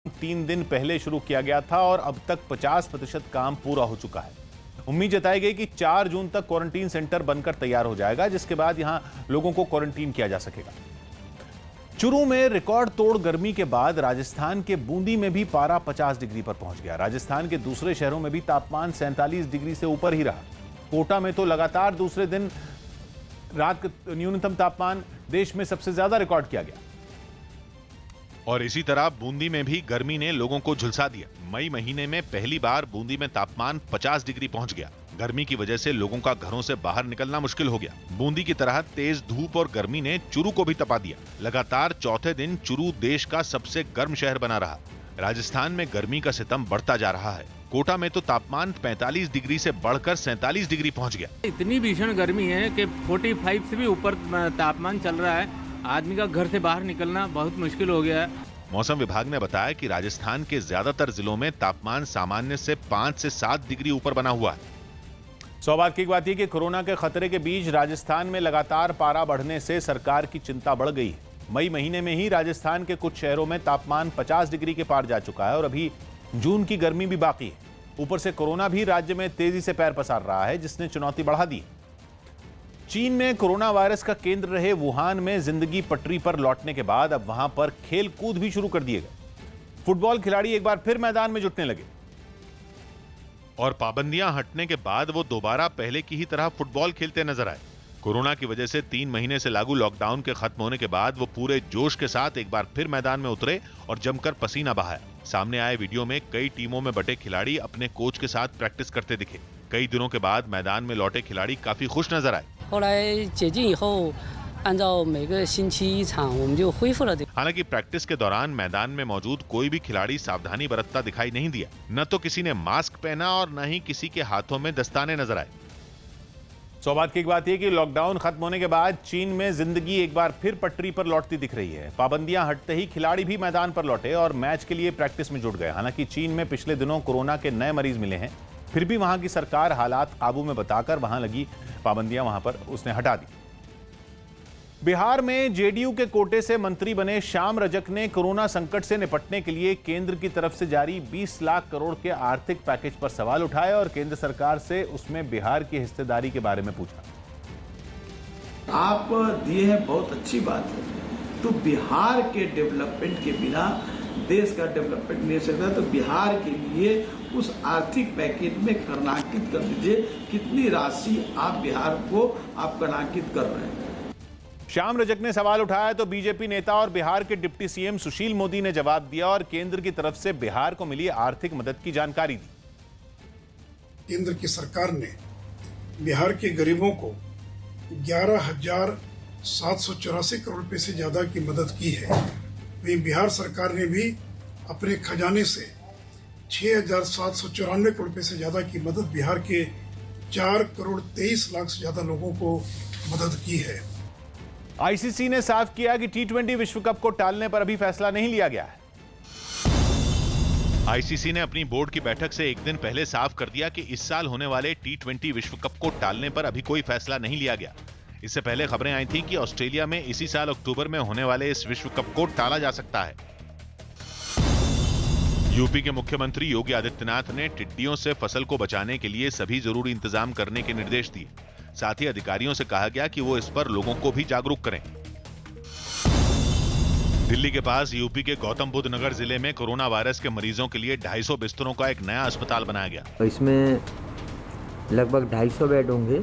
3 दिन पहले शुरू किया गया था और अब तक 50% काम पूरा हो चुका है। उम्मीद जताई गई कि 4 जून तक क्वारंटीन सेंटर बनकर तैयार हो जाएगा, जिसके बाद यहां लोगों को क्वारंटीन किया जा सकेगा। चुरू में रिकॉर्ड तोड़ गर्मी के बाद राजस्थान के बूंदी में भी पारा 50 डिग्री पर पहुंच गया। राजस्थान के दूसरे शहरों में भी तापमान 47 डिग्री से ऊपर ही रहा। कोटा में तो लगातार दूसरे दिन रात का न्यूनतम तापमान देश में सबसे ज्यादा रिकॉर्ड किया गया। और इसी तरह बूंदी में भी गर्मी ने लोगों को झुलसा दिया। मई महीने में पहली बार बूंदी में तापमान 50 डिग्री पहुंच गया। गर्मी की वजह से लोगों का घरों से बाहर निकलना मुश्किल हो गया। बूंदी की तरह तेज धूप और गर्मी ने चुरू को भी तपा दिया। लगातार चौथे दिन चुरू देश का सबसे गर्म शहर बना रहा। राजस्थान में गर्मी का सितम बढ़ता जा रहा है। कोटा में तो तापमान 45 डिग्री से बढ़कर 47 डिग्री पहुंच गया। इतनी भीषण गर्मी है कि 45 से भी ऊपर तापमान चल रहा है। आदमी का घर से बाहर निकलना बहुत मुश्किल हो गया है। मौसम विभाग ने बताया कि राजस्थान के ज्यादातर जिलों में तापमान सामान्य से 5 से 7 डिग्री ऊपर बना हुआ है। सौभाग्य की बात यह कि कोरोना के खतरे के बीच राजस्थान में लगातार पारा बढ़ने से सरकार की चिंता बढ़ गई है। मई महीने में ही राजस्थान के कुछ शहरों में तापमान 50 डिग्री के पार जा चुका है और अभी जून की गर्मी भी बाकी है। ऊपर से कोरोना भी राज्य में तेजी से पैर पसार रहा है, जिसने चुनौती बढ़ा दी। चीन में कोरोना वायरस का केंद्र रहे वुहान में जिंदगी पटरी पर लौटने के बाद अब वहां पर खेल कूद भी शुरू कर दिए गए। फुटबॉल खिलाड़ी एक बार फिर मैदान में जुटने लगे और पाबंदियां हटने के बाद वो दोबारा पहले की ही तरह फुटबॉल खेलते नजर आए। कोरोना की वजह से 3 महीने से लागू लॉकडाउन के खत्म होने के बाद वो पूरे जोश के साथ एक बार फिर मैदान में उतरे और जमकर पसीना बहाया। सामने आए वीडियो में कई टीमों में बटे खिलाड़ी अपने कोच के साथ प्रैक्टिस करते दिखे। कई दिनों के बाद मैदान में लौटे खिलाड़ी काफी खुश नजर आए। हालांकि प्रैक्टिस के दौरान मैदान में मौजूद कोई भी खिलाड़ी सावधानी बरतता दिखाई नहीं दिया। न तो किसी ने मास्क पहना और न ही किसी के हाथों में दस्ताने नजर आए। सौभाग्य की बात यह कि लॉकडाउन खत्म होने के बाद चीन में जिंदगी एक बार फिर पटरी पर लौटती दिख रही है। पाबंदियां हटते ही खिलाड़ी भी मैदान पर लौटे और मैच के लिए प्रैक्टिस में जुट गए। हालांकि चीन में पिछले दिनों कोरोना के नए मरीज मिले हैं, फिर भी वहां की सरकार हालात काबू में बताकर वहां लगी पाबंदियां वहां पर उसने हटा दी। बिहार में जेडीयू के कोटे से मंत्री बने श्याम रजक ने कोरोना संकट से निपटने के लिए केंद्र की तरफ से जारी 20 लाख करोड़ के आर्थिक पैकेज पर सवाल उठाए और केंद्र सरकार से उसमें बिहार की हिस्सेदारी के बारे में पूछा। आप दिए हैं, बहुत अच्छी बात है। तो बिहार के डेवलपमेंट के बिना देश का डेवलपमेंट नहीं हो सकता। तो बिहार के लिए उस आर्थिक पैकेज में कर्णांकित कर दीजिए, कितनी राशि आप बिहार को आप कर्णांकित कर रहे हैं। श्याम रजक ने सवाल उठाया तो बीजेपी नेता और बिहार के डिप्टी सीएम सुशील मोदी ने जवाब दिया और केंद्र की तरफ से बिहार को मिली आर्थिक मदद की जानकारी दी। केंद्र की सरकार ने बिहार के गरीबों को 11,784 करोड़ रुपए से ज्यादा की मदद की है। वहीं बिहार सरकार ने भी अपने खजाने से 6,794 करोड़ रुपए से ज्यादा की मदद बिहार के 4,23,00,000 से ज्यादा लोगों को मदद की है। आईसीसी ने साफ किया कि T20 विश्व कप को टालने पर अभी फैसला नहीं लिया गया है। आईसीसी ने अपनी बोर्ड की बैठक से एक दिन पहले साफ कर दिया कि इस साल होने वाले T20 विश्व कप को टालने पर अभी कोई फैसला नहीं लिया गया। इससे पहले खबरें आई थी कि ऑस्ट्रेलिया में इसी साल अक्टूबर में होने वाले इस विश्व कप को टाला जा सकता है। यूपी के मुख्यमंत्री योगी आदित्यनाथ ने टिड्डियों से फसल को बचाने के लिए सभी जरूरी इंतजाम करने के निर्देश दिए। साथ ही अधिकारियों से कहा गया कि वो इस पर लोगों को भी जागरूक करें। दिल्ली के पास यूपी के गौतम बुद्ध नगर जिले में कोरोना वायरस के मरीजों के लिए 250 बिस्तरों का एक नया अस्पताल बनाया गया। इसमें लगभग 250 बेड होंगे।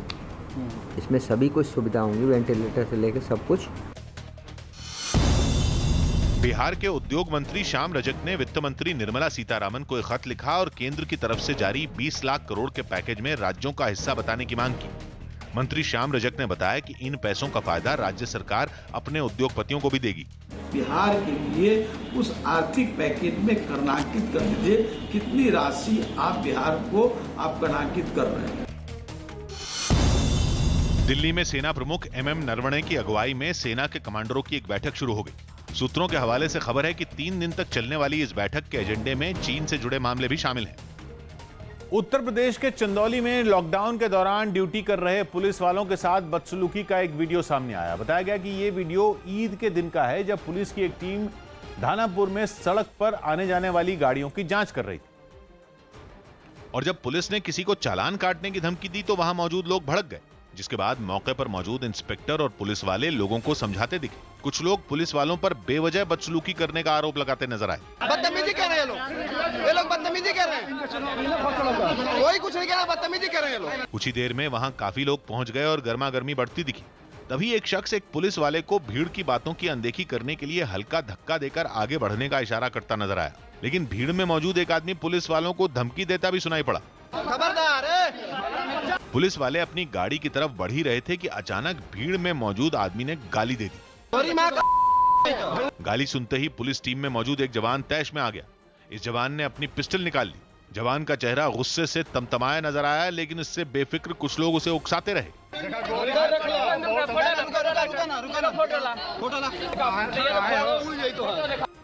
इसमें सभी कुछ सुविधा होंगी, वेंटिलेटर से लेकर सब कुछ। बिहार के उद्योग मंत्री श्याम रजक ने वित्त मंत्री निर्मला सीतारामन को एक खत लिखा और केंद्र की तरफ से जारी 20 लाख करोड़ के पैकेज में राज्यों का हिस्सा बताने की मांग की। मंत्री श्याम रजक ने बताया कि इन पैसों का फायदा राज्य सरकार अपने उद्योगपतियों को भी देगी। बिहार के लिए उस आर्थिक पैकेज में कर्णांकित कर दीजिए, कितनी राशि आप बिहार को आप कर्णांकित कर रहे हैं। दिल्ली में सेना प्रमुख MM नरवणे की अगुवाई में सेना के कमांडरों की एक बैठक शुरू हो गई। सूत्रों के हवाले से खबर है कि 3 दिन तक चलने वाली इस बैठक के एजेंडे में चीन से जुड़े मामले भी शामिल हैं। उत्तर प्रदेश के चंदौली में लॉकडाउन के दौरान ड्यूटी कर रहे पुलिस वालों के साथ बदसलूकी का एक वीडियो सामने आया। बताया गया कि यह वीडियो ईद के दिन का है, जब पुलिस की एक टीम धानापुर में सड़क पर आने जाने वाली गाड़ियों की जांच कर रही थी। और जब पुलिस ने किसी को चालान काटने की धमकी दी तो वहां मौजूद लोग भड़क गए, जिसके बाद मौके पर मौजूद इंस्पेक्टर और पुलिस वाले लोगों को समझाते दिखे। कुछ लोग पुलिस वालों पर बेवजह बदसलूकी करने का आरोप लगाते नजर आए। बदतमीजी कर रहे हैं ये लोग बदतमीजी कर रहे हैं, कोई कुछ नहीं कह रहा, बदतमीजी कर रहे हैं लोग। कुछ ही देर में वहां काफी लोग पहुंच गए और गर्मा गर्मी बढ़ती दिखी। तभी एक शख्स एक पुलिस वाले को भीड़ की बातों की अनदेखी करने के लिए हल्का धक्का देकर आगे बढ़ने का इशारा करता नजर आया, लेकिन भीड़ में मौजूद एक आदमी पुलिस वालों को धमकी देता भी सुनाई पड़ा। खबरदार! पुलिस वाले अपनी गाड़ी की तरफ बढ़ ही रहे थे कि अचानक भीड़ में मौजूद आदमी ने गाली दे दी। गाली सुनते ही पुलिस टीम में मौजूद एक जवान तैश में आ गया। इस जवान ने अपनी पिस्टल निकाल ली। जवान का चेहरा गुस्से से तमतमाया नजर आया, लेकिन इससे बेफिक्र कुछ लोग उसे उकसाते रहे।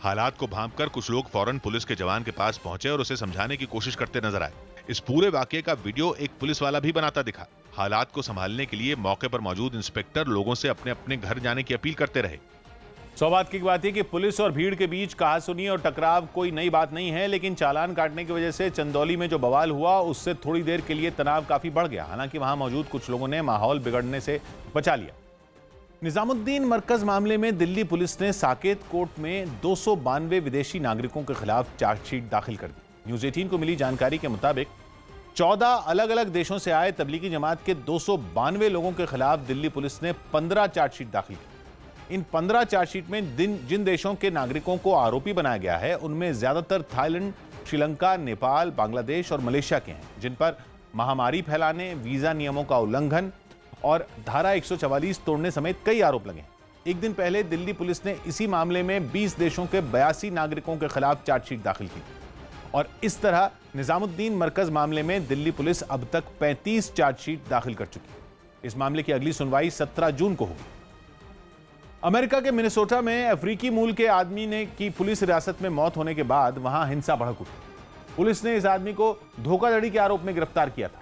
हालात को भांपकर कुछ लोग फौरन पुलिस के जवान के पास पहुंचे और उसे समझाने की कोशिश करते नजर आए। इस पूरे वाकये का वीडियो एक पुलिस वाला भी बनाता दिखा। हालात को संभालने के लिए मौके पर मौजूद इंस्पेक्टर लोगों से अपने अपने घर जाने की अपील करते रहे। सौभाग्य की बात है कि पुलिस और भीड़ के बीच कहासुनी और टकराव कोई नई बात नहीं है, लेकिन चालान काटने की वजह से चंदौली में जो बवाल हुआ उससे थोड़ी देर के लिए तनाव काफी बढ़ गया। हालांकि वहां मौजूद कुछ लोगों ने माहौल बिगड़ने से बचा लिया। निजामुद्दीन मरकज मामले में दिल्ली पुलिस ने साकेत कोर्ट में 292 विदेशी नागरिकों के खिलाफ चार्जशीट दाखिल कर दी। न्यूज 18 को मिली जानकारी के मुताबिक 14 अलग अलग देशों से आए तबलीगी जमात के 292 लोगों के खिलाफ दिल्ली पुलिस ने 15 चार्जशीट दाखिल की। इन 15 चार्जशीट में जिन देशों के नागरिकों को आरोपी बनाया गया है उनमें ज्यादातर थाईलैंड, श्रीलंका, नेपाल, बांग्लादेश और मलेशिया के हैं, जिन पर महामारी फैलाने, वीजा नियमों का उल्लंघन और धारा 144 तोड़ने समेत कई आरोप लगे। एक दिन पहले दिल्ली पुलिस ने इसी मामले में 20 देशों के 82 नागरिकों के खिलाफ चार्जशीट दाखिल की और इस तरह निजामुद्दीन मरकज मामले में दिल्ली पुलिस अब तक 35 चार्जशीट दाखिल कर चुकी। इस मामले की अगली सुनवाई 17 जून को होगी। अमेरिका के मिनेसोटा में अफ्रीकी मूल के आदमी ने की पुलिस हिरासत में मौत होने के बाद वहां हिंसा भड़क उठी। पुलिस ने इस आदमी को धोखाधड़ी के आरोप में गिरफ्तार किया था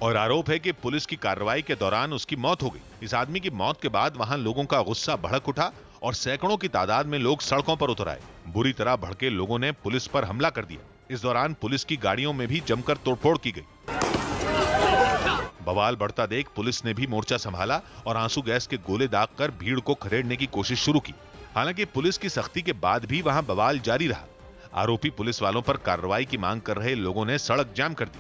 और आरोप है कि पुलिस की कार्रवाई के दौरान उसकी मौत हो गई। इस आदमी की मौत के बाद वहां लोगों का गुस्सा भड़क उठा और सैकड़ों की तादाद में लोग सड़कों पर उतर आए। बुरी तरह भड़के लोगों ने पुलिस पर हमला कर दिया। इस दौरान पुलिस की गाड़ियों में भी जमकर तोड़फोड़ की गई। बवाल बढ़ता देख पुलिस ने भी मोर्चा संभाला और आंसू गैस के गोले दागकर भीड़ को खदेड़ने की कोशिश शुरू की। हालांकि पुलिस की सख्ती के बाद भी वहां बवाल जारी रहा। आरोपी पुलिस वालों पर कार्रवाई की मांग कर रहे लोगों ने सड़क जाम कर दी।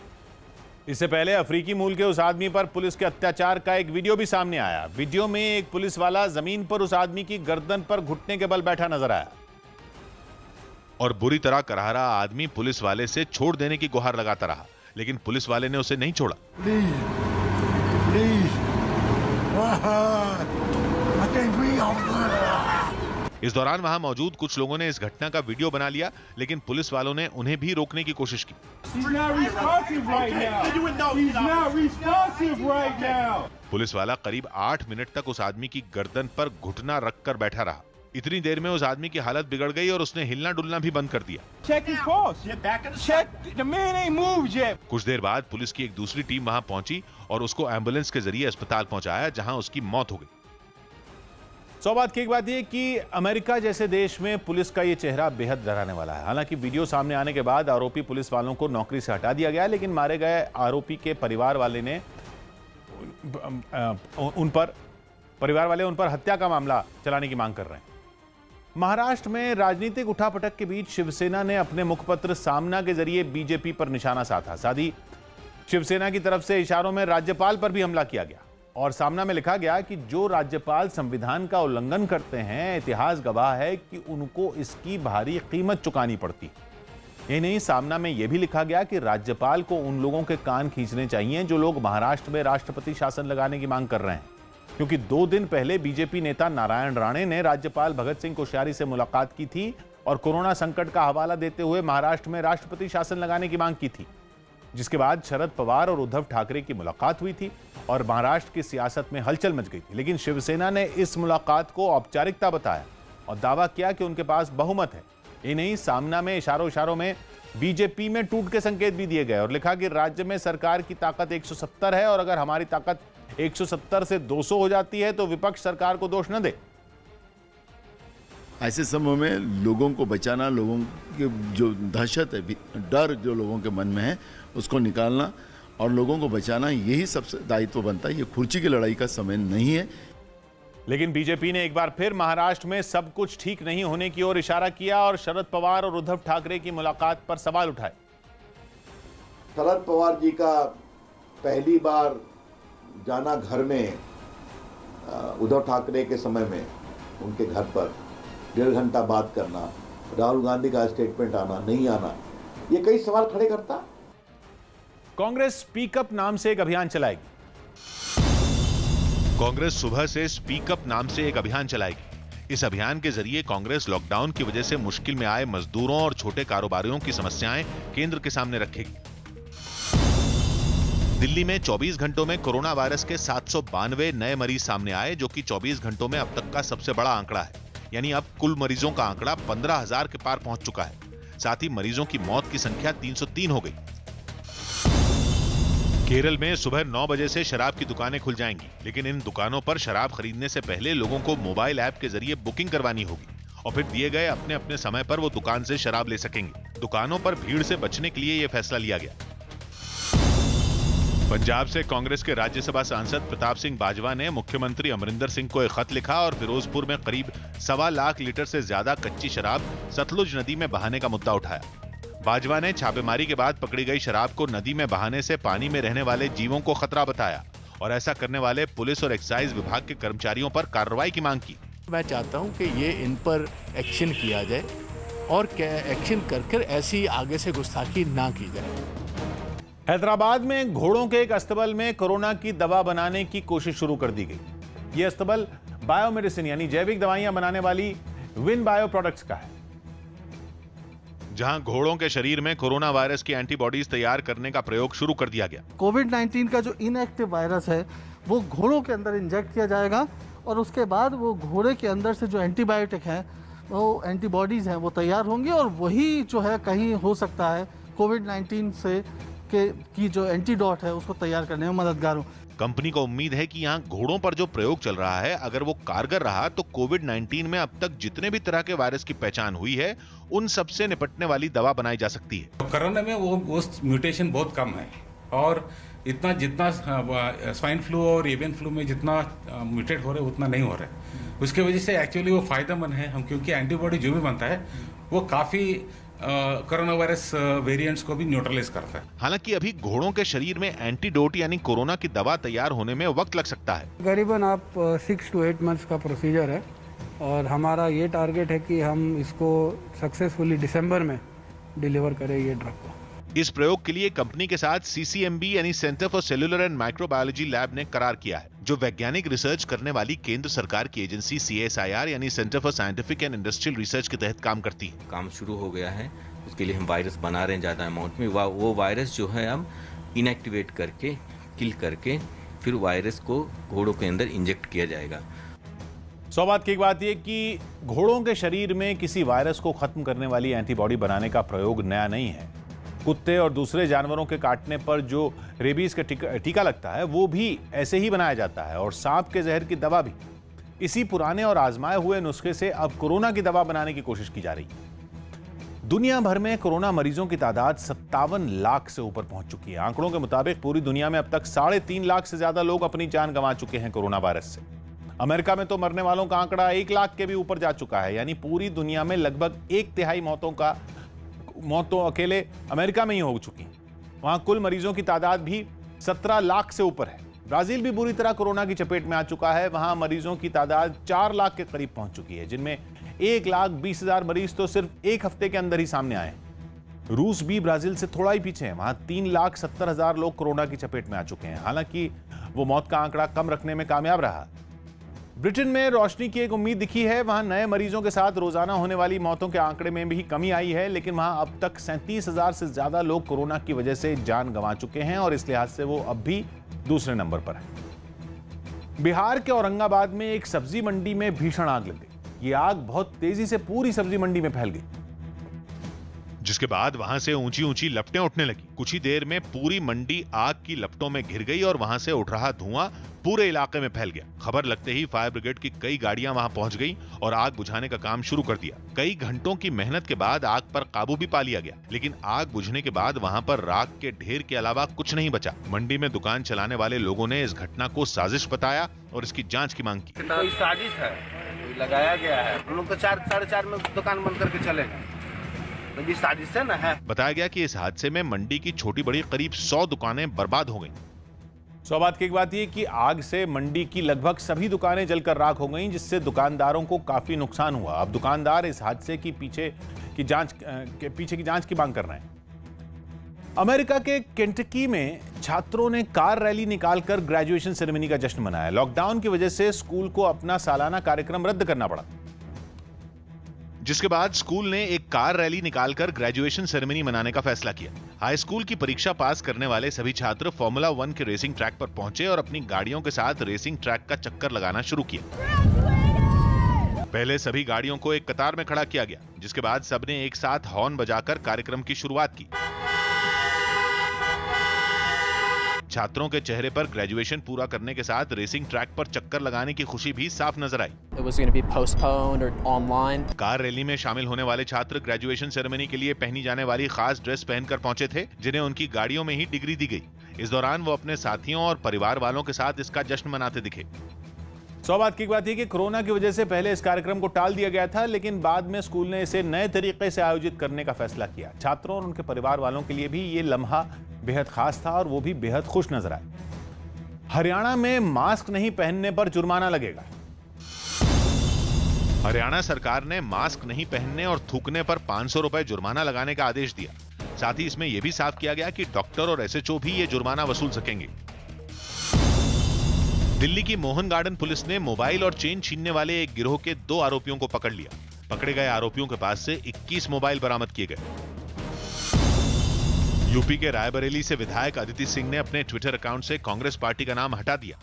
इससे पहले अफ्रीकी मूल के उस आदमी पर पुलिस के अत्याचार का एक वीडियो भी सामने आया। वीडियो में एक पुलिस वाला जमीन पर उस आदमी की गर्दन पर घुटने के बल बैठा नजर आया और बुरी तरह कराह रहा आदमी पुलिस वाले से छोड़ देने की गुहार लगाता रहा, लेकिन पुलिस वाले ने उसे नहीं छोड़ा। इस दौरान वहां मौजूद कुछ लोगों ने इस घटना का वीडियो बना लिया, लेकिन पुलिस वालों ने उन्हें भी रोकने की कोशिश की। पुलिस वाला करीब 8 मिनट तक उस आदमी की गर्दन पर घुटना रखकर बैठा रहा। इतनी देर में उस आदमी की हालत बिगड़ गई और उसने हिलना डुलना भी बंद कर दिया। कुछ देर बाद पुलिस की एक दूसरी टीम वहां पहुंची और उसको एम्बुलेंस के जरिए अस्पताल पहुंचाया, जहां उसकी मौत हो गई। सौभाग्य की एक बात यह कि अमेरिका जैसे देश में पुलिस का यह चेहरा बेहद डराने वाला है। हालांकि वीडियो सामने आने के बाद आरोपी पुलिस वालों को नौकरी से हटा दिया गया, लेकिन मारे गए आरोपी के परिवार वाले उन पर हत्या का मामला चलाने की मांग कर रहे हैं। महाराष्ट्र में राजनीतिक उठापटक के बीच शिवसेना ने अपने मुखपत्र सामना के जरिए बीजेपी पर निशाना साधा। साथ ही शिवसेना की तरफ से इशारों में राज्यपाल पर भी हमला किया गया और सामना में लिखा गया कि जो राज्यपाल संविधान का उल्लंघन करते हैं, इतिहास गवाह है कि उनको इसकी भारी कीमत चुकानी पड़ती। यही नहीं, सामना में यह भी लिखा गया कि राज्यपाल को उन लोगों के कान खींचने चाहिए जो लोग महाराष्ट्र में राष्ट्रपति शासन लगाने की मांग कर रहे हैं, क्योंकि 2 दिन पहले बीजेपी नेता नारायण राणे ने राज्यपाल भगत सिंह कोश्यारी से मुलाकात की थी और कोरोना संकट का हवाला देते हुए महाराष्ट्र में राष्ट्रपति शासन लगाने की मांग की थी, जिसके बाद शरद पवार और उद्धव ठाकरे की मुलाकात हुई थी और महाराष्ट्र की सियासत में हलचल मच गई थी। लेकिन शिवसेना ने इस मुलाकात को औपचारिकता बताया और दावा किया कि उनके पास बहुमत है। ये नहीं, सामना में इशारों में बीजेपी में टूट के संकेत भी दिए गए और लिखा कि राज्य में सरकार की ताकत 170 है और अगर हमारी ताकत 170 से 200 हो जाती है तो विपक्ष सरकार को दोष न दे। ऐसे समय में लोगों को बचाना, लोगों की जो दहशत है, डर जो लोगों के मन में है, उसको निकालना और लोगों को बचाना, यही सबसे दायित्व बनता है। ये खुर्ची की लड़ाई का समय नहीं है। लेकिन बीजेपी ने एक बार फिर महाराष्ट्र में सब कुछ ठीक नहीं होने की ओर इशारा किया और शरद पवार और उद्धव ठाकरे की मुलाकात पर सवाल उठाए। शरद पवार जी का पहली बार जाना घर में, उद्धव ठाकरे के समय में उनके घर पर 1.5 घंटा बात करना, राहुल गांधी का स्टेटमेंट आना नहीं आना, ये कई सवाल खड़े करता। कांग्रेस स्पीकअप नाम से एक अभियान चलाएगी। कांग्रेस सुबह से स्पीकअप नाम से एक अभियान चलाएगी। इस अभियान के जरिए कांग्रेस लॉकडाउन की वजह से मुश्किल में आए मजदूरों और छोटे कारोबारियों की समस्याएं केंद्र के सामने रखेगी। दिल्ली में 24 घंटों में कोरोना वायरस के 792 नए मरीज सामने आए, जो कि 24 घंटों में अब तक का सबसे बड़ा आंकड़ा है। यानी अब कुल मरीजों का आंकड़ा 15,000 के पार पहुंच चुका है। साथ ही मरीजों की मौत की संख्या 303 हो गई। केरल में सुबह 9 बजे से शराब की दुकानें खुल जाएंगी, लेकिन इन दुकानों पर शराब खरीदने से पहले लोगों को मोबाइल ऐप के जरिए बुकिंग करवानी होगी और फिर दिए गए अपने अपने समय पर वो दुकान से शराब ले सकेंगे। दुकानों पर भीड़ से बचने के लिए यह फैसला लिया गया। पंजाब से कांग्रेस के राज्यसभा सांसद प्रताप सिंह बाजवा ने मुख्यमंत्री अमरिंदर सिंह को एक खत लिखा और फिरोजपुर में करीब 1.25 लाख लीटर से ज्यादा कच्ची शराब सतलुज नदी में बहाने का मुद्दा उठाया। बाजवा ने छापेमारी के बाद पकड़ी गई शराब को नदी में बहाने से पानी में रहने वाले जीवों को खतरा बताया और ऐसा करने वाले पुलिस और एक्साइज विभाग के कर्मचारियों पर कार्रवाई की मांग की। मैं चाहता हूं कि ये इन पर एक्शन किया जाए और एक्शन कर ऐसी आगे से गुस्ताखी ना की जाए। हैदराबाद में घोड़ों के एक अस्तबल में कोरोना की दवा बनाने की कोशिश शुरू कर दी गई। यह अस्तबल बायोमेडिसिन यानी जैविक दवाइयां बनाने वाली विन बायो प्रोडक्ट्स का है, जहां घोड़ों के शरीर में कोरोना वायरस की एंटीबॉडीज तैयार करने का प्रयोग शुरू कर दिया गया। कोविड-19 का जो इनएक्टिव वायरस है वो घोड़ों के अंदर इंजेक्ट किया जाएगा और उसके बाद वो घोड़े के अंदर से जो एंटीबायोटिक है, वो एंटीबॉडीज हैं, वो तैयार होंगी और वही जो है कहीं हो सकता है कोविड-19 से की जो एंटीडोट है उसको तैयार करने में मददगार हो। कंपनी को उम्मीद है कि यहाँ घोड़ों पर जो प्रयोग चल रहा है, अगर वो कारगर रहा तो कोविड-19 में अब तक जितने भी तरह के वायरस की पहचान हुई है, उन सबसे निपटने वाली दवा बनाई जा सकती है। कोरोना में वो म्यूटेशन बहुत कम है और इतना जितना स्वाइन फ्लू और एवियन फ्लू में जितना म्यूटेट हो रहे उतना नहीं हो रहा है। उसकी वजह से एक्चुअली वो फायदेमंद है हम, क्योंकि एंटीबॉडी जो भी बनता है वो काफी कोरोना वायरस वेरिएंट्स को भी न्यूट्रलाइज करता है। हालांकि अभी घोड़ों के शरीर में एंटीडोट यानी कोरोना की दवा तैयार होने में वक्त लग सकता है। करीबन आप 6 to 8 मंथ्स का प्रोसीजर है और हमारा ये टारगेट है कि हम इसको सक्सेसफुली दिसंबर में डिलीवर करें ये ड्रग को। इस प्रयोग के लिए कंपनी के साथ CCMB यानी centre for cellular and microbiology lab ने करार किया है, जो वैज्ञानिक रिसर्च करने वाली केंद्र सरकार की एजेंसी CSIR यानी centre for scientific and industrial research के तहत काम करती है। काम शुरू हो गया है, उसके लिए हम वायरस बना रहे हैं ज्यादा अमाउंट में। वो वायरस जो है हम इनएक्टिवेट करके, किल करके, फिर वायरस को घोड़ों के अंदर इंजेक्ट किया जाएगा। सौभाग्य की एक बात यह कि घोड़ों के शरीर में किसी वायरस को खत्म करने वाली एंटीबॉडी बनाने का प्रयोग नया नहीं है। कुत्ते और दूसरे जानवरों के काटने पर जो रेबीज का टीका लगता है वो भी ऐसे ही बनाया जाता है और सांप के जहर की दवा भी इसी पुराने और आजमाए हुए नुस्खे से अब कोरोना की दवा बनाने की कोशिश की जा रही है। दुनिया भर में कोरोना मरीजों की तादाद 57 लाख से ऊपर पहुंच चुकी है। आंकड़ों के मुताबिक पूरी दुनिया में अब तक 3.5 लाख से ज्यादा लोग अपनी जान गंवा चुके हैं कोरोना वायरस से। अमेरिका में तो मरने वालों का आंकड़ा 1 लाख के भी ऊपर जा चुका है, यानी पूरी दुनिया में लगभग 1/3 मौत तो अकेले अमेरिका में ही हो चुकी। वहां कुल मरीजों की तादाद भी 17 लाख से ऊपर है। ब्राजील भी बुरी तरह कोरोना की चपेट में आ चुका है। वहां मरीजों की तादाद 4 लाख के करीब पहुंच चुकी है, जिनमें 1,20,000 मरीज तो सिर्फ एक हफ्ते के अंदर ही सामने आए। रूस भी ब्राजील से थोड़ा ही पीछे है, वहां 3,70,000 लोग कोरोना की चपेट में आ चुके हैं। हालांकि वो मौत का आंकड़ा कम रखने में कामयाब रहा। ब्रिटेन में रोशनी की एक उम्मीद दिखी है। वहां नए मरीजों के साथ रोजाना होने वाली मौतों के आंकड़े में भी कमी आई है, लेकिन वहां अब तक 37,000 से ज्यादा लोग कोरोना की वजह से जान गंवा चुके हैं और इस लिहाज से वो अब भी दूसरे नंबर पर है। बिहार के औरंगाबाद में एक सब्जी मंडी में भीषण आग लग गई। ये आग बहुत तेजी से पूरी सब्जी मंडी में फैल गई। जिसके बाद वहां से ऊंची ऊंची लपटें उठने लगी। कुछ ही देर में पूरी मंडी आग की लपटों में घिर गई और वहां से उठ रहा धुआं पूरे इलाके में फैल गया। खबर लगते ही फायर ब्रिगेड की कई गाड़ियां वहां पहुंच गई और आग बुझाने का काम शुरू कर दिया। कई घंटों की मेहनत के बाद आग पर काबू भी पा लिया गया, लेकिन आग बुझने के बाद वहां पर राख के ढेर के अलावा कुछ नहीं बचा। मंडी में दुकान चलाने वाले लोगों ने इस घटना को साजिश बताया और इसकी जांच की मांग की। कोई साजिश है, कोई लगाया गया है। हम लोग तो 4-4:30 में दुकान बंद करके चले गए, तो साजिश है ना है। बताया गया कि इस हादसे में मंडी की छोटी बड़ी करीब 100 दुकानें बर्बाद हो गईं। सौभाग्य की एक बात यह कि आग से मंडी की लगभग सभी दुकानें जलकर राख हो गईं, जिससे दुकानदारों को काफी नुकसान हुआ। अब दुकानदार इस हादसे की पीछे की जांच की मांग कर रहे हैं। अमेरिका के केंटकी में छात्रों ने कार रैली निकालकर ग्रेजुएशन सेरेमनी का जश्न मनाया। लॉकडाउन की वजह से स्कूल को अपना सालाना कार्यक्रम रद्द करना पड़ा, जिसके बाद स्कूल ने एक कार रैली निकालकर ग्रेजुएशन सेरेमनी मनाने का फैसला किया। हाई स्कूल की परीक्षा पास करने वाले सभी छात्र फॉर्मूला 1 के रेसिंग ट्रैक पर पहुंचे और अपनी गाड़ियों के साथ रेसिंग ट्रैक का चक्कर लगाना शुरू किया। पहले सभी गाड़ियों को एक कतार में खड़ा किया गया, जिसके बाद सबने एक साथ हॉर्न बजाकर कार्यक्रम की शुरुआत की। छात्रों के चेहरे पर ग्रेजुएशन पूरा करने के साथ रेसिंग ट्रैक पर चक्कर लगाने की खुशी भी साफ नजर आई। कार रैली में शामिल होने वाले छात्र ग्रेजुएशन सेरेमनी के लिए पहनी जाने वाली खास ड्रेस पहनकर पहुंचे थे, जिन्हें उनकी गाड़ियों में ही डिग्री दी गई। इस दौरान वो अपने साथियों और परिवार वालों के साथ इसका जश्न मनाते दिखे। सौभाग्य की बात है कि कोरोना की वजह से पहले इस कार्यक्रम को टाल दिया गया था, लेकिन बाद में स्कूल ने इसे नए तरीके से आयोजित करने का फैसला किया। छात्रों और उनके परिवार वालों के लिए भी ये लम्हा बेहद खास था और वो भी बेहद खुश नजर आए। हरियाणा में मास्क नहीं पहनने पर जुर्माना लगेगा। हरियाणा सरकार ने मास्क नहीं पहनने और थूकने पर 500 रुपए जुर्माना लगाने का आदेश दिया। साथ ही इसमें यह भी साफ किया गया कि डॉक्टर और एसएचओ भी ये जुर्माना वसूल सकेंगे। दिल्ली की मोहन गार्डन पुलिस ने मोबाइल और चेन छीनने वाले एक गिरोह के 2 आरोपियों को पकड़ लिया। पकड़े गए आरोपियों के पास से 21 मोबाइल बरामद किए गए। यूपी के रायबरेली से विधायक अदिति सिंह ने अपने ट्विटर अकाउंट से कांग्रेस पार्टी का नाम हटा दिया।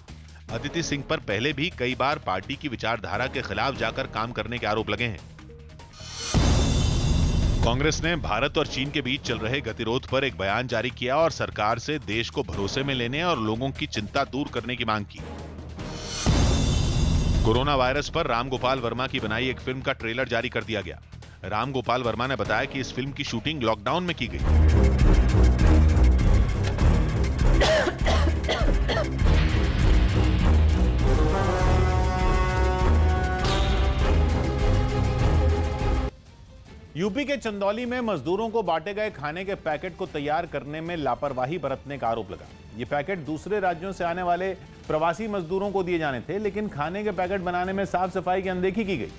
अदिति सिंह पर पहले भी कई बार पार्टी की विचारधारा के खिलाफ जाकर काम करने के आरोप लगे हैं। कांग्रेस ने भारत और चीन के बीच चल रहे गतिरोध पर एक बयान जारी किया और सरकार से देश को भरोसे में लेने और लोगों की चिंता दूर करने की मांग की। कोरोना वायरस पर राम गोपाल वर्मा की बनाई एक फिल्म का ट्रेलर जारी कर दिया गया। राम गोपाल वर्मा ने बताया कि इस फिल्म की शूटिंग लॉकडाउन में की गई। यूपी के चंदौली में मजदूरों को बांटे गए खाने के पैकेट को तैयार करने में लापरवाही बरतने का आरोप लगा। ये पैकेट दूसरे राज्यों से आने वाले प्रवासी मजदूरों को दिए जाने थे, लेकिन खाने के पैकेट बनाने में साफ सफाई की अनदेखी की गई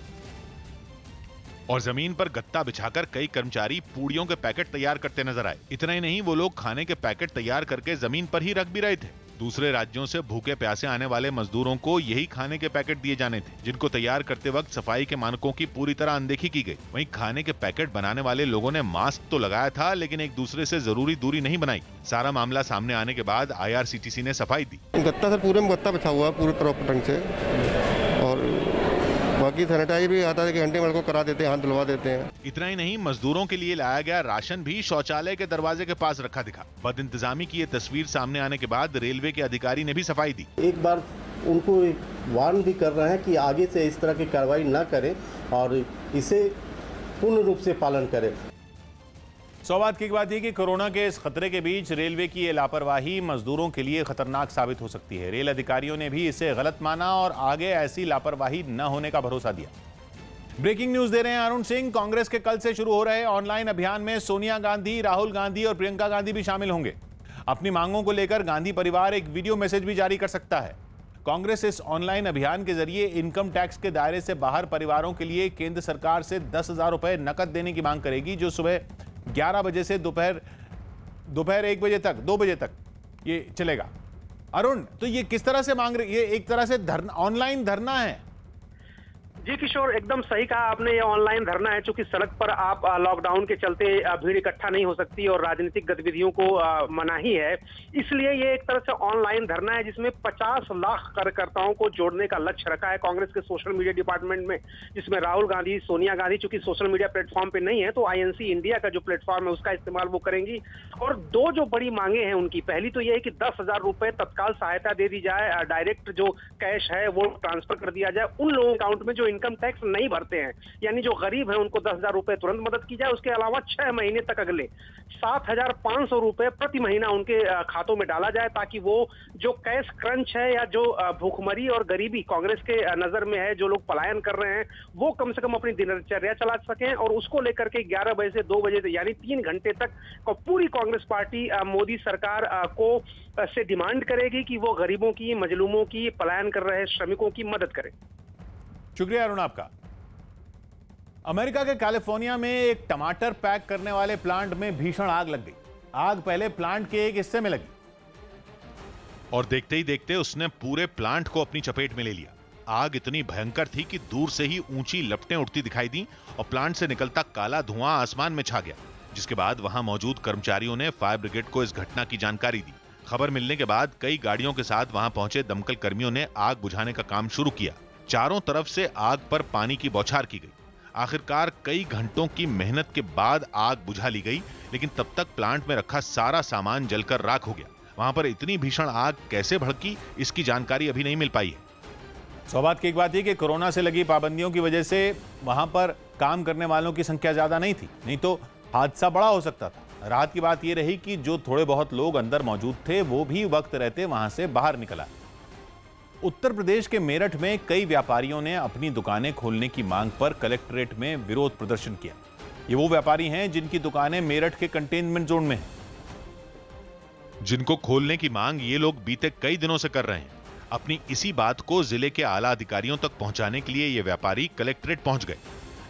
और जमीन पर गत्ता बिछाकर कई कर्मचारी पूड़ियों के पैकेट तैयार करते नजर आए। इतना ही नहीं, वो लोग खाने के पैकेट तैयार करके जमीन पर ही रख भी रहे थे। दूसरे राज्यों से भूखे प्यासे आने वाले मजदूरों को यही खाने के पैकेट दिए जाने थे, जिनको तैयार करते वक्त सफाई के मानकों की पूरी तरह अनदेखी की गई। वहीं खाने के पैकेट बनाने वाले लोगों ने मास्क तो लगाया था, लेकिन एक दूसरे से जरूरी दूरी नहीं बनाई। सारा मामला सामने आने के बाद IRCTC ने सफाई दी। गत्ता से पूरे में गत्ता बिछा हुआ पूरे प्रॉपर ढंग से, और बाकी सैनिटाइज भी आता है कि घंटे में को करा देते हैं, हाथ धुलवा देते हैं। इतना ही नहीं, मजदूरों के लिए लाया गया राशन भी शौचालय के दरवाजे के पास रखा दिखा। बदइंतजामी की ये तस्वीर सामने आने के बाद रेलवे के अधिकारी ने भी सफाई दी। एक बार उनको वार्न भी कर रहे हैं कि आगे से इस तरह की कार्रवाई न करें और इसे पूर्ण रूप से पालन करें। सौभाग्य की बात है कि कोरोना के इस खतरे के बीच रेलवे की ये लापरवाही मजदूरों के लिए खतरनाक साबित हो सकती है। रेल अधिकारियों ने भी इसे गलत माना और आगे ऐसी लापरवाही न होने का भरोसा दिया। ब्रेकिंग न्यूज दे रहे हैं अरुण सिंह। कांग्रेस के कल से शुरू हो रहे ऑनलाइन अभियान में सोनिया गांधी, राहुल गांधी और प्रियंका गांधी भी शामिल होंगे। अपनी मांगों को लेकर गांधी परिवार एक वीडियो मैसेज भी जारी कर सकता है। कांग्रेस इस ऑनलाइन अभियान के जरिए इनकम टैक्स के दायरे से बाहर परिवारों के लिए केंद्र सरकार से 10,000 रुपए नकद देने की मांग करेगी, जो सुबह 11 बजे से दोपहर 1 बजे तक 2 बजे तक ये चलेगा। अरुण, तो ये किस तरह से मांग रही, ये एक तरह से ऑनलाइन धरना है? जी किशोर, एकदम सही कहा आपने। ये ऑनलाइन धरना है, चूंकि सड़क पर आप लॉकडाउन के चलते भीड़ इकट्ठा नहीं हो सकती और राजनीतिक गतिविधियों को मनाही है, इसलिए ये एक तरह से ऑनलाइन धरना है जिसमें 50 लाख कार्यकर्ताओं को जोड़ने का लक्ष्य रखा है कांग्रेस के सोशल मीडिया डिपार्टमेंट में, जिसमें राहुल गांधी, सोनिया गांधी चूंकि सोशल मीडिया प्लेटफॉर्म पे नहीं है तो INC इंडिया का जो प्लेटफॉर्म है उसका इस्तेमाल वो करेंगी। और दो जो बड़ी मांगे हैं उनकी, पहली तो ये है कि 10,000 रुपए तत्काल सहायता दे दी जाए, डायरेक्ट जो कैश है वो ट्रांसफर कर दिया जाए उन लोगों के अकाउंट में जो इनकम टैक्स नहीं भरते हैं, यानी जो गरीब है उनको 10,000 रुपए तुरंत मदद की जाए। उसके अलावा 6 महीने तक अगले 7,500 रुपए प्रति महीना उनके खातों में डाला जाए, ताकि वो जो कैश क्रंच है या जो भूखमरी और गरीबी कांग्रेस के नजर में है, जो लोग पलायन कर रहे हैं, वो कम से कम अपनी दिनचर्या चला सकें। और उसको लेकर के 11 बजे से 2 बजे यानी 3 घंटे तक पूरी कांग्रेस पार्टी मोदी सरकार को से डिमांड करेगी कि वो गरीबों की, मजलूमों की, पलायन कर रहे श्रमिकों की मदद करे। शुक्रिया अरुण आपका। अमेरिका के कैलिफोर्निया में एक टमाटर पैक करने वाले प्लांट में भीषण आग लग गई। आग पहले प्लांट के एक हिस्से में लगी और देखते ही देखते उसने पूरे प्लांट को अपनी चपेट में ले लिया। आग इतनी भयंकर थी कि दूर से ही ऊंची लपटें उठती दिखाई दी और प्लांट से निकलता काला धुआं आसमान में छा गया, जिसके बाद वहां मौजूद कर्मचारियों ने फायर ब्रिगेड को इस घटना की जानकारी दी। खबर मिलने के बाद कई गाड़ियों के साथ वहां पहुंचे दमकल कर्मियों ने आग बुझाने का काम शुरू किया। चारों तरफ से आग पर पानी की बौछार की गई। आखिरकार कई घंटों की मेहनत के बाद आग बुझा ली गई, लेकिन तब तक प्लांट में रखा सारा सामान जलकर राख हो गया। वहां पर इतनी भीषण आग कैसे भड़की, इसकी जानकारी अभी नहीं मिल पाई है। सौभाग्य की एक बात यह कि कोरोना से लगी पाबंदियों की वजह से वहां पर काम करने वालों की संख्या ज्यादा नहीं थी, नहीं तो हादसा बड़ा हो सकता था। राहत की बात यह रही कि जो थोड़े बहुत लोग अंदर मौजूद थे वो भी वक्त रहते वहां से बाहर निकल आए। उत्तर प्रदेश के मेरठ में कई व्यापारियों ने अपनी दुकानें खोलने की मांग पर कलेक्ट्रेट में विरोध प्रदर्शन किया। ये वो व्यापारी हैं जिनकी दुकानें मेरठ के कंटेनमेंट जोन में हैं। जिनको खोलने की मांग ये लोग बीते कई दिनों से कर रहे हैं। अपनी इसी बात को जिले के आला अधिकारियों तक पहुंचाने के लिए ये व्यापारी कलेक्ट्रेट पहुंच गए,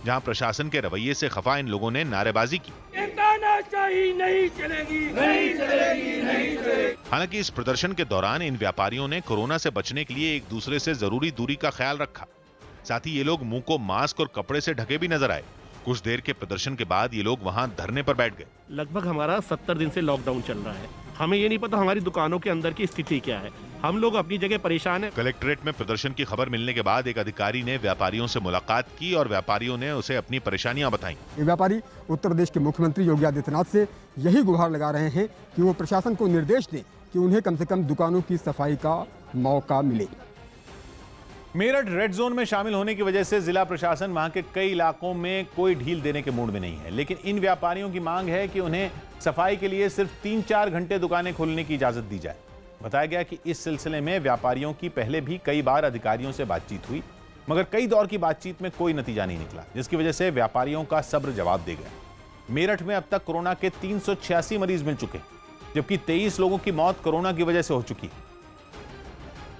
जहां प्रशासन के रवैये से खफा इन लोगों ने नारेबाजी की। नहीं चलेगी, नहीं चलेगी, नहीं चलेगी। हालांकि इस प्रदर्शन के दौरान इन व्यापारियों ने कोरोना से बचने के लिए एक दूसरे से जरूरी दूरी का ख्याल रखा। साथ ही ये लोग मुंह को मास्क और कपड़े से ढके भी नजर आए। कुछ देर के प्रदर्शन के बाद ये लोग वहां धरने पर बैठ गए। लगभग हमारा 70 दिन से लॉकडाउन चल रहा है। हमें ये नहीं पता हमारी दुकानों के अंदर की स्थिति क्या है। हम लोग अपनी जगह परेशान हैं। कलेक्ट्रेट में प्रदर्शन की खबर मिलने के बाद एक अधिकारी ने व्यापारियों से मुलाकात की और व्यापारियों ने उसे अपनी परेशानियां बताईं। ये व्यापारी उत्तर प्रदेश के मुख्यमंत्री योगी आदित्यनाथ से यही गुहार लगा रहे हैं कि वो प्रशासन को निर्देश दें कि उन्हें कम से कम दुकानों की सफाई का मौका मिले। मेरठ रेड जोन में शामिल होने की वजह से जिला प्रशासन वहां के कई इलाकों में कोई ढील देने के मूड में नहीं है, लेकिन इन व्यापारियों की मांग है कि उन्हें सफाई के लिए सिर्फ 3-4 घंटे दुकानें खोलने की इजाजत दी जाए। बताया गया कि इस सिलसिले में व्यापारियों की पहले भी कई बार अधिकारियों से बातचीत हुई, मगर कई दौर की बातचीत में कोई नतीजा नहीं निकला, जिसकी वजह से व्यापारियों का सब्र जवाब दे गया। मेरठ में अब तक कोरोना के 386 मरीज मिल चुके, जबकि 23 लोगों की मौत कोरोना की वजह से हो चुकी है।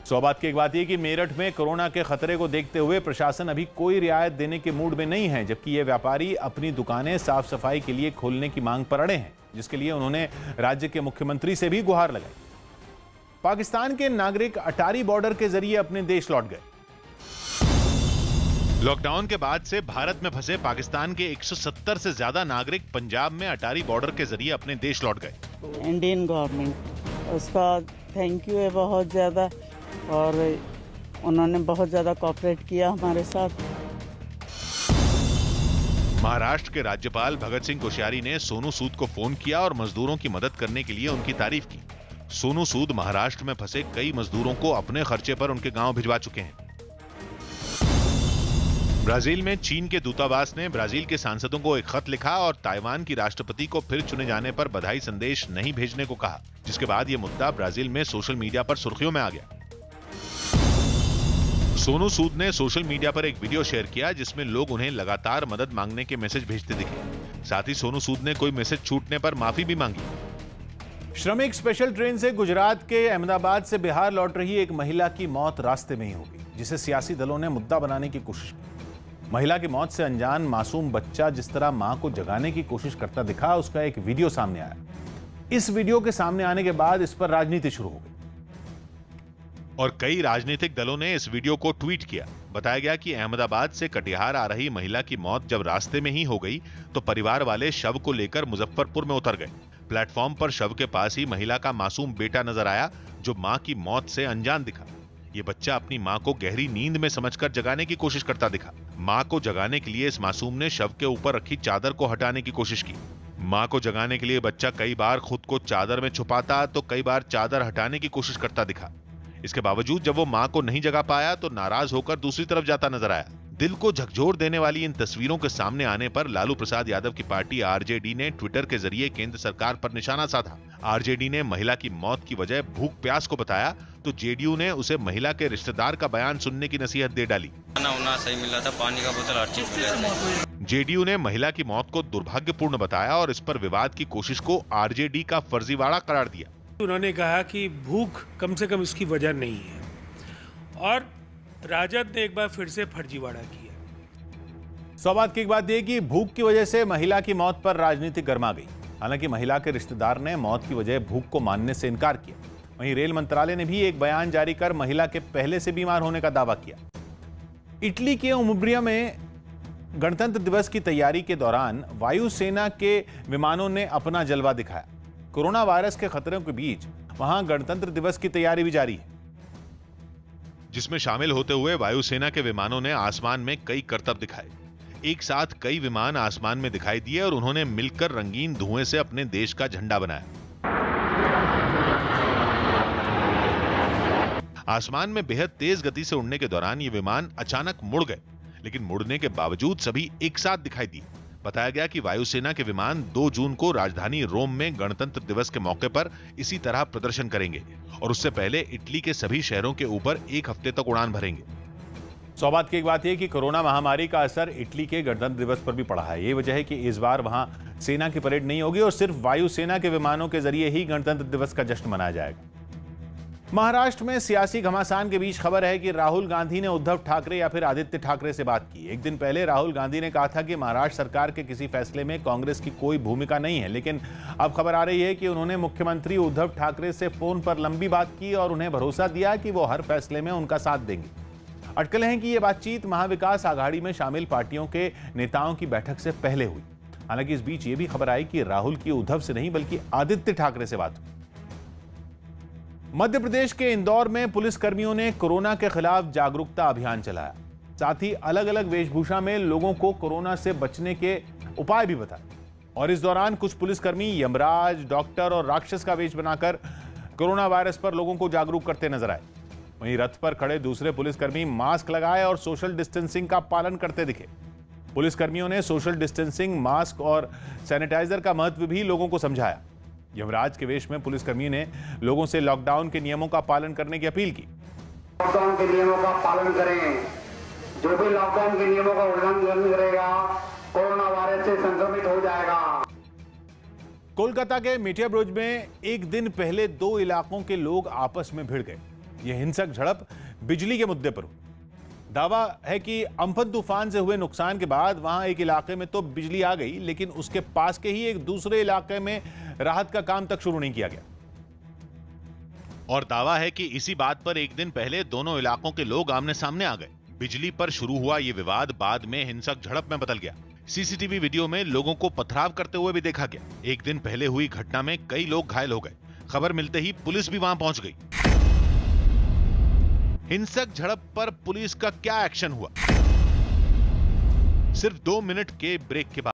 सौभाग्य की एक बात यह कि मेरठ में कोरोना के खतरे को देखते हुए प्रशासन अभी कोई रियायत देने के मूड में नहीं है, जबकि ये व्यापारी अपनी दुकानें साफ सफाई के लिए खोलने की मांग पर अड़े हैं, जिसके लिए उन्होंने राज्य के मुख्यमंत्री से भी गुहार लगाई। पाकिस्तान के नागरिक अटारी बॉर्डर के जरिए अपने देश लौट गए। लॉकडाउन के बाद से भारत में फंसे पाकिस्तान के 170 से ज्यादा नागरिक पंजाब में अटारी बॉर्डर के जरिए अपने देश लौट गए। इंडियन गवर्नमेंट उसका थैंक यू है बहुत ज्यादा, और उन्होंने बहुत ज्यादा कोऑपरेट किया हमारे साथ। महाराष्ट्र के राज्यपाल भगत सिंह कोश्यारी ने सोनू सूद को फोन किया और मजदूरों की मदद करने के लिए उनकी तारीफ की। सोनू सूद महाराष्ट्र में फंसे कई मजदूरों को अपने खर्चे पर उनके गांव भिजवा चुके हैं। ब्राजील में चीन के दूतावास ने ब्राजील के सांसदों को एक खत लिखा और ताइवान की राष्ट्रपति को फिर चुने जाने पर बधाई संदेश नहीं भेजने को कहा, जिसके बाद यह मुद्दा ब्राजील में सोशल मीडिया पर सुर्खियों में आ गया। सोनू सूद ने सोशल मीडिया पर एक वीडियो शेयर किया जिसमें लोग उन्हें लगातार मदद मांगने के मैसेज भेजते दिखे। साथ ही सोनू सूद ने कोई मैसेज छूटने पर माफी भी मांगी। श्रमिक स्पेशल ट्रेन से गुजरात के अहमदाबाद से बिहार लौट रही एक महिला की मौत रास्ते में ही हो गई, जिसे सियासी दलों ने मुद्दा बनाने की कोशिश की। महिला की मौत से अनजान मासूम बच्चा जिस तरह मां को जगाने की कोशिश करता दिखा, उसका एक वीडियो सामने आया। इस वीडियो के सामने आने के बाद इस पर राजनीति शुरू हो गई और कई राजनीतिक दलों ने इस वीडियो को ट्वीट किया। बताया गया कि अहमदाबाद से कटिहार आ रही महिला की मौत जब रास्ते में ही हो गई तो परिवार वाले शव को लेकर मुजफ्फरपुर में उतर गए। प्लेटफॉर्म पर शव के पास ही महिला का मासूम बेटा नजर आया, जो मां की मौत से अनजान दिखा। ये बच्चा अपनी मां को गहरी नींद में समझकर जगाने की कोशिश करता दिखा। मां को जगाने के लिए इस मासूम ने शव के ऊपर रखी चादर को हटाने की कोशिश की। मां को जगाने के लिए बच्चा कई बार खुद को चादर में छुपाता तो कई बार चादर हटाने की कोशिश करता दिखा। इसके बावजूद जब वो मां को नहीं जगा पाया तो नाराज होकर दूसरी तरफ जाता नजर आया। दिल को झकझोर देने वाली इन तस्वीरों के सामने आने पर लालू प्रसाद यादव की पार्टी आरजेडी ने ट्विटर के जरिए केंद्र सरकार पर निशाना साधा। आरजेडी ने महिला की मौत की वजह भूख प्यास को बताया तो जेडीयू ने उसे महिला के रिश्तेदार का बयान सुनने की नसीहत दे डाली। खाना सही मिला था, पानी का बोतल हर चीज मिला। जेडीयू ने महिला की मौत को दुर्भाग्यपूर्ण बताया और इस पर विवाद की कोशिश को आरजेडी का फर्जीवाड़ा करार दिया। उन्होंने कहा कि भूख कम से कम इसकी वजह नहीं है और राजद ने एक बार फिर से फर्जीवाड़ा किया। सौभाग्य की बात यह कि भूख की वजह से महिला की मौत पर राजनीति गर्मा गई। हालांकि महिला के रिश्तेदार ने मौत की वजह भूख को मानने से इनकार किया। वहीं रेल मंत्रालय ने भी एक बयान जारी कर महिला के पहले से बीमार होने का दावा किया। इटली के उम्ब्रिया में गणतंत्र दिवस की तैयारी के दौरान वायुसेना के विमानों ने अपना जलवा दिखाया। कोरोना वायरस के खतरों के बीच वहां गणतंत्र दिवस की तैयारी भी जारी है, जिसमें शामिल होते हुए वायुसेना के विमानों ने आसमान में कई करतब दिखाए। एक साथ कई विमान आसमान में दिखाई दिए और उन्होंने मिलकर रंगीन धुएं से अपने देश का झंडा बनाया। आसमान में बेहद तेज गति से उड़ने के दौरान ये विमान अचानक मुड़ गए, लेकिन मुड़ने के बावजूद सभी एक साथ दिखाई दिए। बताया गया कि वायुसेना के विमान 2 जून को राजधानी रोम में गणतंत्र दिवस के मौके पर इसी तरह प्रदर्शन करेंगे और उससे पहले इटली के सभी शहरों के ऊपर 1 हफ्ते तक उड़ान भरेंगे। सौभाग्य की एक बात यह कि कोरोना महामारी का असर इटली के गणतंत्र दिवस पर भी पड़ा है। यही वजह है कि इस बार वहां सेना की परेड नहीं होगी और सिर्फ वायुसेना के विमानों के जरिए ही गणतंत्र दिवस का जश्न मनाया जाएगा। महाराष्ट्र में सियासी घमासान के बीच खबर है कि राहुल गांधी ने उद्धव ठाकरे या फिर आदित्य ठाकरे से बात की। एक दिन पहले राहुल गांधी ने कहा था कि महाराष्ट्र सरकार के किसी फैसले में कांग्रेस की कोई भूमिका नहीं है, लेकिन अब खबर आ रही है कि उन्होंने मुख्यमंत्री उद्धव ठाकरे से फोन पर लंबी बात की और उन्हें भरोसा दिया कि वो हर फैसले में उनका साथ देंगे। अटकलें हैं कि यह बातचीत महाविकास आघाड़ी में शामिल पार्टियों के नेताओं की बैठक से पहले हुई। हालांकि इस बीच ये भी खबर आई कि राहुल की उद्धव से नहीं बल्कि आदित्य ठाकरे से बात हुई। मध्य प्रदेश के इंदौर में पुलिसकर्मियों ने कोरोना के खिलाफ जागरूकता अभियान चलाया। साथ ही अलग अलग वेशभूषा में लोगों को कोरोना से बचने के उपाय भी बताए और इस दौरान कुछ पुलिसकर्मी यमराज, डॉक्टर और राक्षस का वेश बनाकर कोरोना वायरस पर लोगों को जागरूक करते नजर आए। वहीं रथ पर खड़े दूसरे पुलिसकर्मी मास्क लगाए और सोशल डिस्टेंसिंग का पालन करते दिखे। पुलिसकर्मियों ने सोशल डिस्टेंसिंग, मास्क और सैनिटाइजर का महत्व भी लोगों को समझाया। यमराज के वेश में पुलिसकर्मी ने लोगों से लॉकडाउन के नियमों का पालन करने की अपील की। लॉकडाउन के नियमों का पालन करें। जो भी लॉकडाउन के नियमों का उल्लंघन करेगा कोरोना वायरस से संक्रमित हो जाएगा। कोलकाता के मीडिया ब्रिज में एक दिन पहले 2 इलाकों के लोग आपस में भिड़ गए। यह हिंसक झड़प बिजली के मुद्दे पर हुई। दावा है कि अम्फन तूफान से हुए नुकसान के बाद वहां एक इलाके में तो बिजली आ गई, लेकिन उसके पास के ही एक दूसरे इलाके में राहत का काम तक शुरू नहीं किया गया। और दावा है कि इसी बात पर एक दिन पहले दोनों इलाकों के लोग आमने सामने आ गए। बिजली पर शुरू हुआ ये विवाद बाद में हिंसक झड़प में बदल गया। सीसीटीवी वीडियो में लोगों को पथराव करते हुए भी देखा गया। एक दिन पहले हुई घटना में कई लोग घायल हो गए। खबर मिलते ही पुलिस भी वहां पहुंच गई। हिंसक झड़प पर पुलिस का क्या एक्शन हुआ? सिर्फ 2 मिनट के ब्रेक के बाद